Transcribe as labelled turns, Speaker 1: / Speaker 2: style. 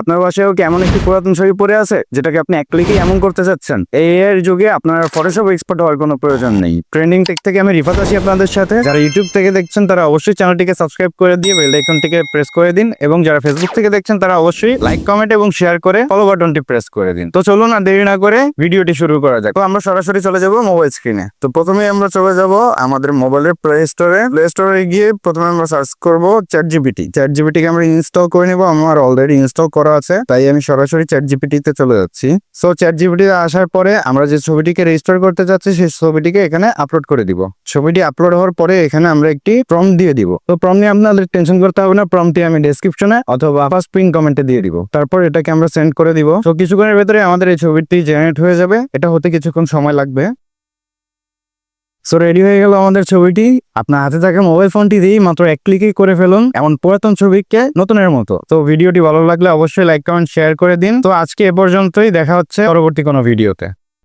Speaker 1: আপনার বাসায়ও কি এমন একটি পুরাতন ছবি পড়ে আছে যেটাকে আপনি এক ক্লিকেই এমন করতে চাচ্ছেন? এই এর যুগে আপনার ফটোশপ এক্সপার্ট হওয়ার কোনো প্রয়োজন নেই। ট্রেন্ডিং টেক থেকে আমি রিফাত আছি আপনাদের সাথে। যারা ইউটিউব থেকে দেখছেন তারা অবশ্যই চ্যানেলটিকে সাবস্ক্রাইব করে দিয়ে বেল আইকনটিকে প্রেস করে দিন, এবং যারা ফেসবুক থেকে দেখছেন তারা অবশ্যই লাইক, কমেন্ট এবং শেয়ার করে ফলো বাটনটি প্রেস করে দিন। তো চলুন আর দেরি না করে ভিডিওটি শুরু করা যাক। তো আমরা সরাসরি চলে যাব মোবাইল স্ক্রিনে। তো প্রথমে আমরা চলে যাব আমাদের মোবাইলের প্লে স্টোরে গিয়ে প্রথমে আমরা সার্চ করব চ্যাটজিপিটি। চ্যাটজিপিটিকে আমরা ইনস্টল করে নেব। আমার অলরেডি ইনস্টল করা আছে, তাই আমি সরাসরি চ্যাটজিপিটিতে চলে যাচ্ছি। সো চ্যাটজিপিটিতে আসার পরে আমরা যে ছবিটিকে রেজিস্টার করতে যাচ্ছি সেই ছবিটিকে এখানে আপলোড করে দিব। ছবিটি আপলোড হওয়ার পরে এখানে আমরা একটি প্রম্পট দিয়ে দিব। তো প্রম্পট নিয়ে আপনাদের টেনশন করতে হবে না, প্রম্পটটি আমি ডেসক্রিপশনে অথবা ফার্স্ট পিন কমেন্টে দিয়ে দিব। তারপর এটাকে আমরা সেন্ড করে দিব। তো কিছুক্ষণের ভেতরে আমাদের এই ছবিটি জেনারেট হয়ে যাবে। এটা হতে কিছুক্ষণ সময় লাগবে। সো রেডি হয়ে গেল আমাদের ছবিটি। আপনার হাতে থাকা মোবাইল ফোনটি দিয়েই মাত্র এক ক্লিকেই করে ফেলুন এমন পুরাতন ছবিকে নতুনের মতো। তো ভিডিওটি ভালো লাগলে অবশ্যই লাইক, কমেন্ট, শেয়ার করে দিন। তো আজকে এ পর্যন্তই, দেখা হচ্ছে পরবর্তী কোনো ভিডিওতে।